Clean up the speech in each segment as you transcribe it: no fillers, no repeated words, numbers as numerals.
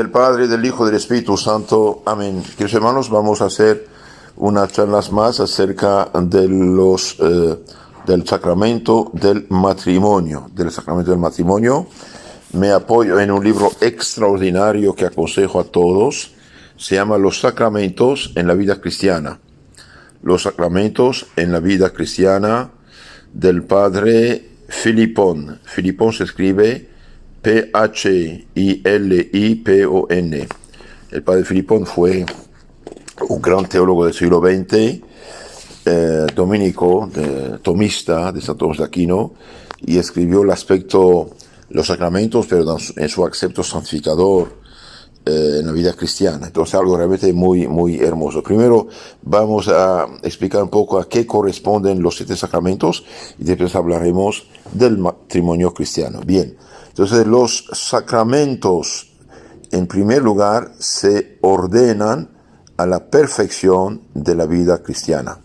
del Padre, del Hijo, del Espíritu Santo. Amén. Queridos hermanos, vamos a hacer unas charlas más acerca de del sacramento del matrimonio. Me apoyo en un libro extraordinario que aconsejo a todos. Se llama Los Sacramentos en la Vida Cristiana. Los Sacramentos en la Vida Cristiana, del Padre Filipón. Filipón se escribe Philipon. El padre Filipón fue un gran teólogo del siglo XX, dominico, tomista de Santo Tomás de Aquino, y escribió el aspecto, los sacramentos, pero en su aspecto santificador en la vida cristiana. Entonces, algo realmente muy, muy hermoso. Primero, vamos a explicar un poco a qué corresponden los 7 sacramentos y después hablaremos del matrimonio cristiano. Bien. Entonces, los sacramentos, en primer lugar, se ordenan a la perfección de la vida cristiana.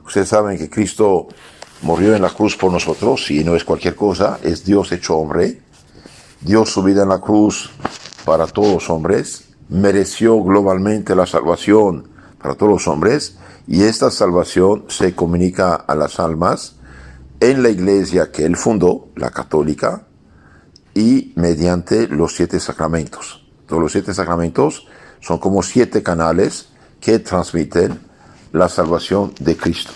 Ustedes saben que Cristo murió en la cruz por nosotros, y no es cualquier cosa, es Dios hecho hombre. Dio su vida en la cruz para todos los hombres, mereció globalmente la salvación para todos los hombres, y esta salvación se comunica a las almas en la iglesia que él fundó, la católica, y mediante los 7 sacramentos. Todos los 7 sacramentos son como 7 canales que transmiten la salvación de Cristo.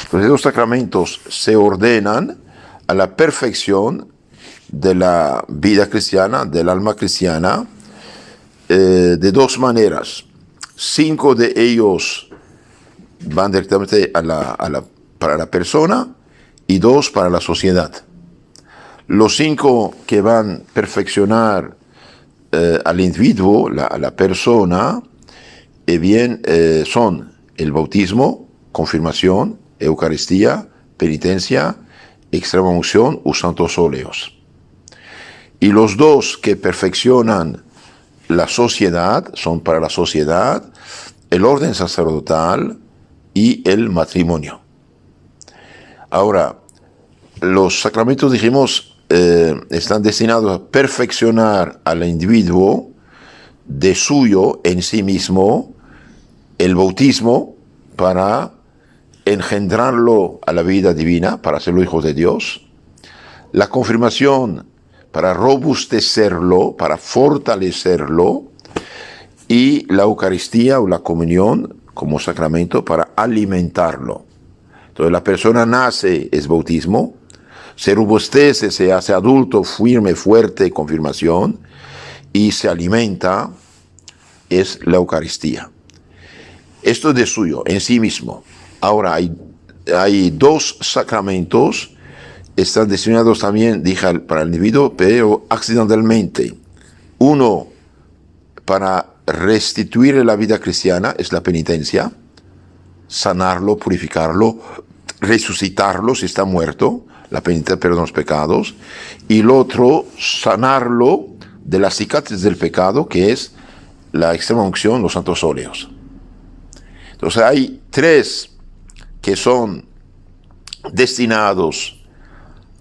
Entonces, los sacramentos se ordenan a la perfección de la vida cristiana, del alma cristiana, de 2 maneras. 5 de ellos van directamente para la persona y 2 para la sociedad. Los 5 que van a perfeccionar al individuo, a la persona, son el bautismo, confirmación, Eucaristía, penitencia, extrema unción o santos óleos. Y los 2 que perfeccionan la sociedad son para la sociedad el orden sacerdotal y el matrimonio. Ahora, los sacramentos, dijimos, están destinados a perfeccionar al individuo de suyo en sí mismo. El bautismo para engendrarlo a la vida divina, para hacerlo hijo de Dios. La confirmación para robustecerlo, para fortalecerlo. Y la Eucaristía o la comunión como sacramento para alimentarlo. Entonces la persona nace, es bautismo. Se robustece, se hace adulto, firme, fuerte, confirmación, y se alimenta, es la Eucaristía. Esto es de suyo, en sí mismo. Ahora, hay 2 sacramentos, están destinados también, dije, para el individuo, pero accidentalmente. Uno, para restituir la vida cristiana, es la penitencia, sanarlo, purificarlo, resucitarlo si está muerto, la penitencia, perdón, los pecados, y el otro, sanarlo de la cicatriz del pecado, que es la extrema unción, los santos óleos. Entonces hay 3 que son destinados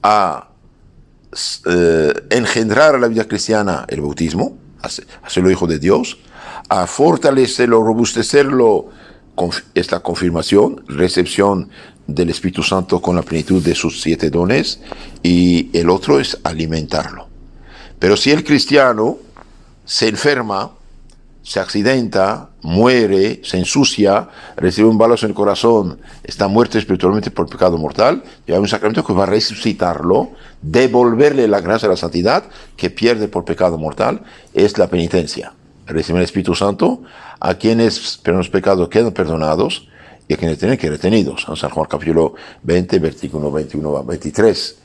a engendrar a la vida cristiana, el bautismo, hacerlo hijo de Dios, a fortalecerlo, robustecerlo, esta confirmación, recepción del Espíritu Santo con la plenitud de sus 7 dones, y el otro es alimentarlo. Pero si el cristiano se enferma, se accidenta, muere, se ensucia, recibe un balazo en el corazón, está muerto espiritualmente por pecado mortal, y hay un sacramento que va a resucitarlo, devolverle la gracia de la santidad que pierde por pecado mortal, es la penitencia. Recibe el Espíritu Santo, a quienes por los pecados quedan perdonados y a quienes tienen que retenidos. En San Juan capítulo 20, versículo 21 a 23.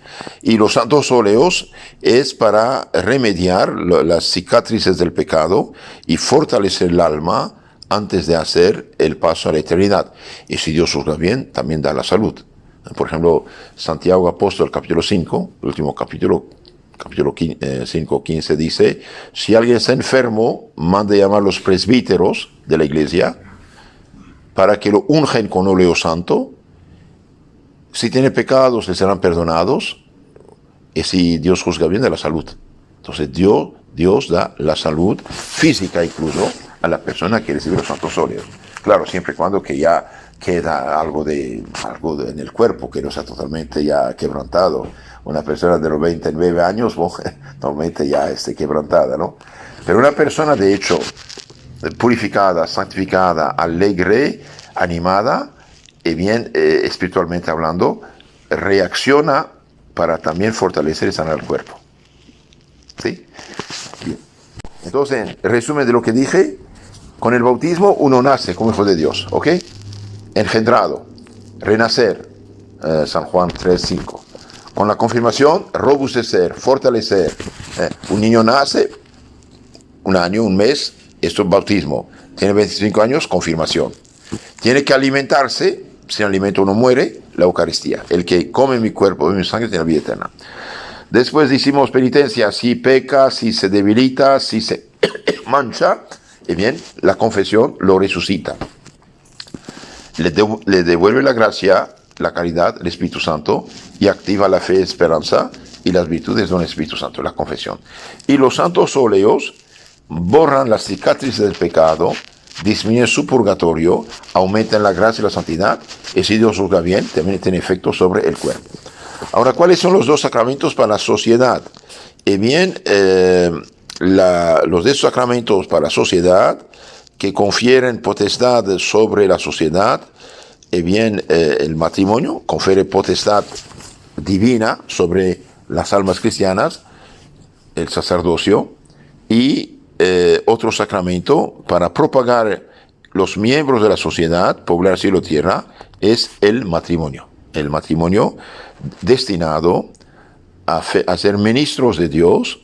Y los santos óleos es para remediar las cicatrices del pecado y fortalecer el alma antes de hacer el paso a la eternidad. Y si Dios juzga bien, también da la salud. Por ejemplo, Santiago Apóstol, capítulo 5, el último capítulo 5:15 dice: si alguien está enfermo, mande llamar a los presbíteros de la iglesia para que lo ungen con óleo santo. Si tiene pecados, le serán perdonados, y si Dios juzga bien, de la salud. Entonces Dios Dios da la salud física incluso a la persona que recibe los santos óleos. Claro, siempre y cuando que ya queda algo en el cuerpo que no sea totalmente ya quebrantado. Una persona de los 29 años, bueno, normalmente ya esté quebrantada, ¿no? Pero una persona de hecho purificada, santificada, alegre, animada, y bien espiritualmente hablando, reacciona para también fortalecer y sanar el cuerpo. ¿Sí? Bien. Entonces, en resumen de lo que dije, con el bautismo uno nace como hijo de Dios, ¿ok? Engendrado, renacer, San Juan 3:5. Con la confirmación, robustecer, fortalecer. Un niño nace, un año, un mes, esto es bautismo. Tiene 25 años, confirmación. Tiene que alimentarse, sin alimento uno muere, la Eucaristía. El que come mi cuerpo y mi sangre tiene vida eterna. Después hicimos penitencia, si peca, si se debilita, si se mancha, y bien, la confesión lo resucita. Le devuelve la gracia, la caridad, el Espíritu Santo, y activa la fe, esperanza y las virtudes del Espíritu Santo, la confesión. Y los santos óleos borran las cicatrices del pecado, disminuyen su purgatorio, aumentan la gracia y la santidad, y si Dios juzga bien, también tiene efecto sobre el cuerpo. Ahora, ¿cuáles son los dos sacramentos para la sociedad? Bien, los dos sacramentos para la sociedad que confieren potestad sobre la sociedad, bien, el matrimonio confiere potestad divina sobre las almas cristianas, el sacerdocio, y otro sacramento para propagar los miembros de la sociedad, poblar cielo y tierra, es el matrimonio. El matrimonio destinado a ser ministros de Dios,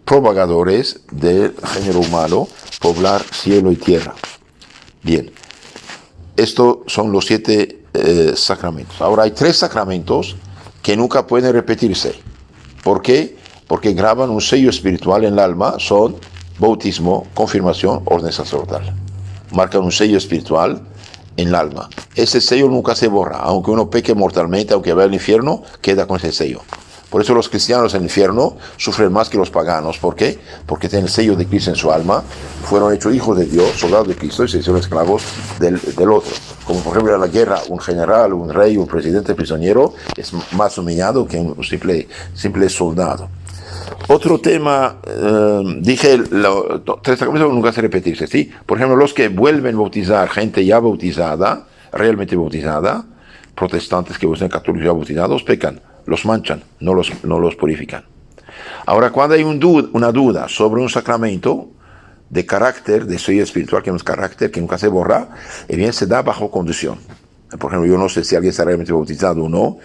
propagadores del género humano, poblar cielo y tierra. Bien, estos son los 7 sacramentos. Ahora hay 3 sacramentos que nunca pueden repetirse. ¿Por qué? Porque graban un sello espiritual en el alma, son bautismo, confirmación, orden sacerdotal. Marcan un sello espiritual en el alma. Ese sello nunca se borra, aunque uno peque mortalmente, aunque vaya al infierno, queda con ese sello. Por eso los cristianos en el infierno sufren más que los paganos. ¿Por qué? Porque tienen el sello de Cristo en su alma, fueron hechos hijos de Dios, soldados de Cristo, y se hicieron esclavos del otro. Como por ejemplo en la guerra, un general, un rey, un presidente prisionero es más humillado que un simple soldado. Otro tema, dije, 3 sacramentos nunca se repetirse, ¿sí? Por ejemplo, los que vuelven a bautizar gente ya bautizada, realmente bautizada, protestantes que usan católicos ya bautizados, pecan, los manchan, no los purifican. Ahora, cuando hay una duda sobre un sacramento de carácter, de sello espiritual, que es un carácter que nunca se borra, bien se da bajo condición. Por ejemplo, yo no sé si alguien está realmente bautizado o no,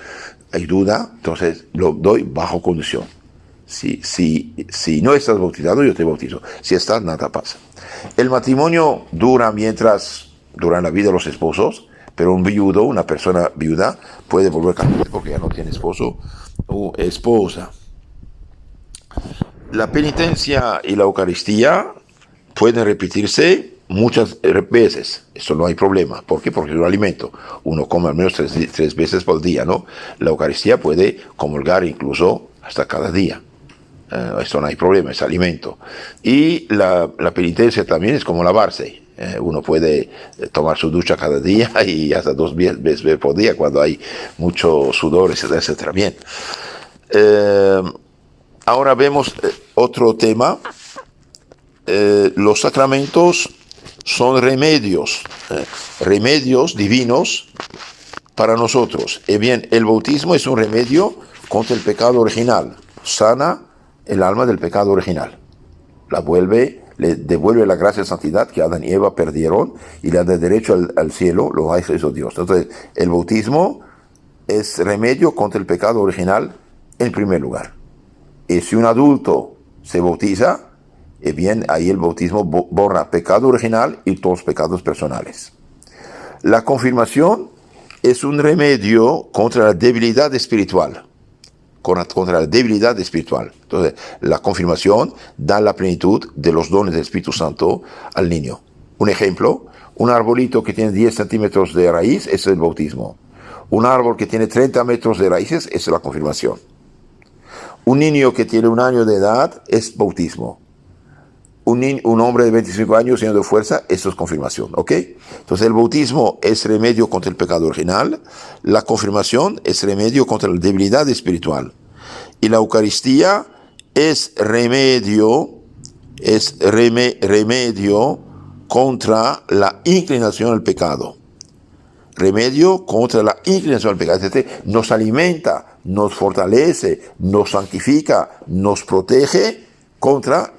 hay duda, entonces lo doy bajo condición. Si no estás bautizado, yo te bautizo. Si estás, nada pasa. El matrimonio dura la vida de los esposos, pero un viudo, una persona viuda, puede volver a casarse porque ya no tiene esposo o esposa. La penitencia y la Eucaristía pueden repetirse muchas veces. Eso no hay problema. ¿Por qué? Porque es un alimento. Uno come al menos 3 veces por día, ¿no? La Eucaristía puede comulgar incluso hasta cada día. Esto no hay problema, es alimento. Y la penitencia también es como lavarse. Uno puede tomar su ducha cada día y hasta 2 veces por día cuando hay mucho sudor, etc. Bien. Ahora vemos otro tema. Los sacramentos son remedios divinos para nosotros. Y bien, el bautismo es un remedio contra el pecado original. Sana el alma del pecado original. Le devuelve la gracia y santidad que Adán y Eva perdieron y le da derecho al cielo, lo ha hecho Dios. Entonces, el bautismo es remedio contra el pecado original en primer lugar. Y si un adulto se bautiza, bien, ahí el bautismo borra pecado original y todos los pecados personales. La confirmación es un remedio contra la debilidad espiritual. Contra la debilidad espiritual. Entonces, la confirmación da la plenitud de los dones del Espíritu Santo al niño. Un ejemplo, un arbolito que tiene 10 centímetros de raíz es el bautismo. Un árbol que tiene 30 metros de raíces es la confirmación. Un niño que tiene 1 año de edad es bautismo. un hombre de 25 años lleno de fuerza, eso es confirmación, ¿ok? Entonces el bautismo es remedio contra el pecado original, la confirmación es remedio contra la debilidad espiritual, y la Eucaristía es remedio contra la inclinación al pecado. Remedio contra la inclinación al pecado. Es decir, nos alimenta, nos fortalece, nos santifica, nos protege contra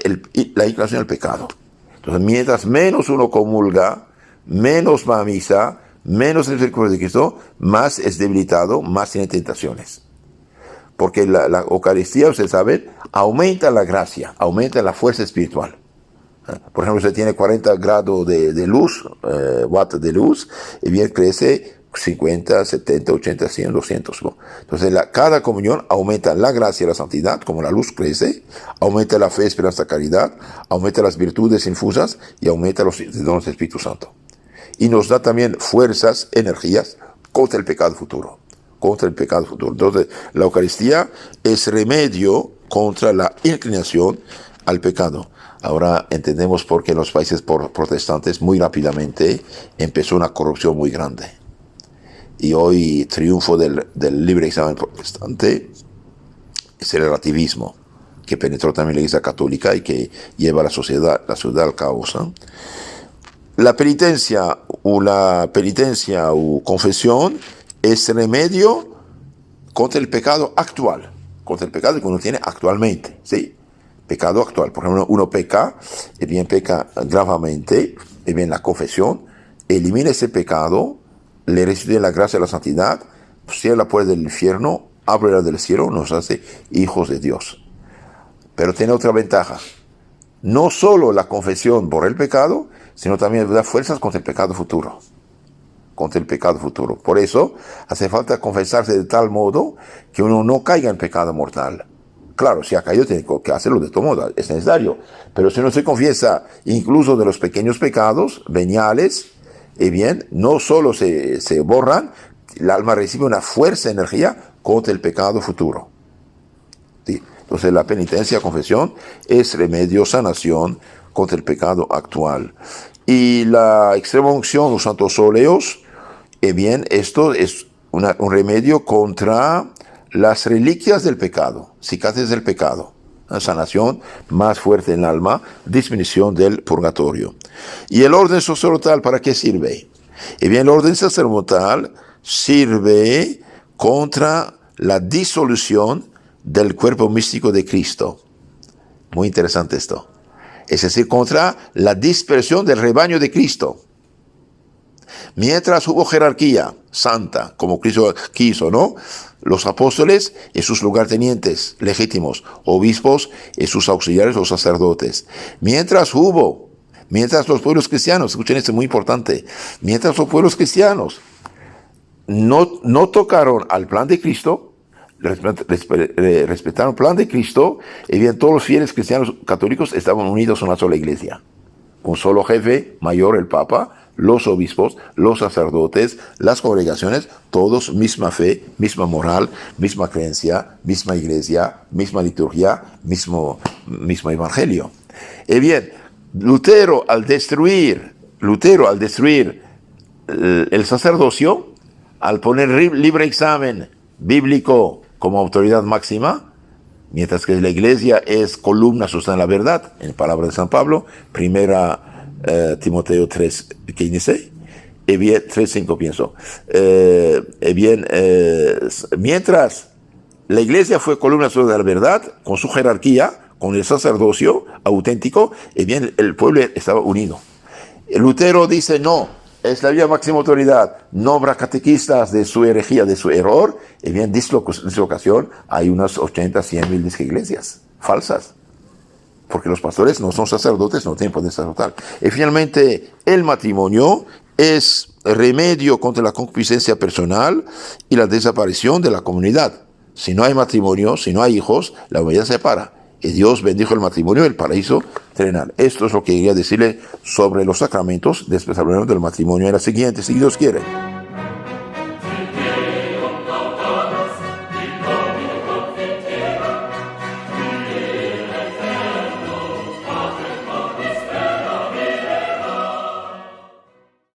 la inclinación al pecado. Entonces, mientras menos uno comulga, menos va a misa, menos el cuerpo de Cristo, más es debilitado, más tiene tentaciones. Porque la Eucaristía, ustedes saben, aumenta la gracia, aumenta la fuerza espiritual. Por ejemplo, usted tiene 40 grados de luz, watts de luz, y bien crece 50, 70, 80, 100, 200. ¿No? Entonces, cada comunión aumenta la gracia y la santidad, como la luz crece, aumenta la fe, esperanza, caridad, aumenta las virtudes infusas y aumenta los dones del Espíritu Santo. Y nos da también fuerzas, energías contra el pecado futuro. Contra el pecado futuro. Entonces, la Eucaristía es remedio contra la inclinación al pecado. Ahora entendemos por qué en los países protestantes muy rápidamente empezó una corrupción muy grande. Y hoy triunfo del libre examen protestante es el relativismo, que penetró también la Iglesia Católica y que lleva a la sociedad al caos. La penitencia o confesión es remedio contra el pecado actual, contra el pecado que uno tiene actualmente, ¿sí? Pecado actual. Por ejemplo, uno peca, y bien peca gravemente, y bien la confesión elimina ese pecado, le recibe la gracia y la santidad, cierra la puerta del infierno, abre la del cielo, nos hace hijos de Dios. Pero tiene otra ventaja. No solo la confesión borra el pecado, sino también da fuerzas contra el pecado futuro. Contra el pecado futuro. Por eso hace falta confesarse de tal modo que uno no caiga en pecado mortal. Claro, si ha caído tiene que hacerlo de todo modo, es necesario. Pero si uno se confiesa incluso de los pequeños pecados veniales, bien, no solo se borran, el alma recibe una fuerza, energía contra el pecado futuro. ¿Sí? Entonces la penitencia, confesión, es remedio, sanación contra el pecado actual. Y la extrema unción, los santos óleos, bien, esto es un remedio contra las reliquias del pecado, cicatrices del pecado, una sanación más fuerte en el alma, disminución del purgatorio. ¿Y el orden sacerdotal para qué sirve? Y bien, el orden sacerdotal sirve contra la disolución del cuerpo místico de Cristo. Muy interesante esto. Es decir, contra la dispersión del rebaño de Cristo. Mientras hubo jerarquía santa, como Cristo quiso, ¿no? Los apóstoles y sus lugartenientes legítimos, obispos y sus auxiliares, los sacerdotes. Mientras los pueblos cristianos, escuchen esto, es muy importante, mientras los pueblos cristianos no tocaron al plan de Cristo, respetaron el plan de Cristo, y bien todos los fieles cristianos católicos estaban unidos en una sola iglesia. Un solo jefe mayor, el Papa, los obispos, los sacerdotes, las congregaciones, todos misma fe, misma moral, misma creencia, misma iglesia, misma liturgia, mismo evangelio. Y bien, Lutero al destruir el sacerdocio, al poner libre examen bíblico como autoridad máxima, mientras que la iglesia es columna sustancial de la verdad, en palabras de San Pablo, primera Timoteo 3:15, y bien, 3:5 pienso. Mientras la iglesia fue columna de la verdad, con su jerarquía, con el sacerdocio auténtico, y bien, el pueblo estaba unido. Lutero dice, no, es la vía máxima autoridad, no habrá catequistas de su herejía, de su error, y bien, dislocación, hay unas 80, 100 mil iglesias falsas. Porque los pastores no son sacerdotes, no tienen poder sacerdotal. Y finalmente, el matrimonio es remedio contra la concupiscencia personal y la desaparición de la comunidad. Si no hay matrimonio, si no hay hijos, la humanidad se separa. Y Dios bendijo el matrimonio, el paraíso terrenal. Esto es lo que quería decirle sobre los sacramentos. Después hablaremos del matrimonio en la siguiente, si Dios quiere.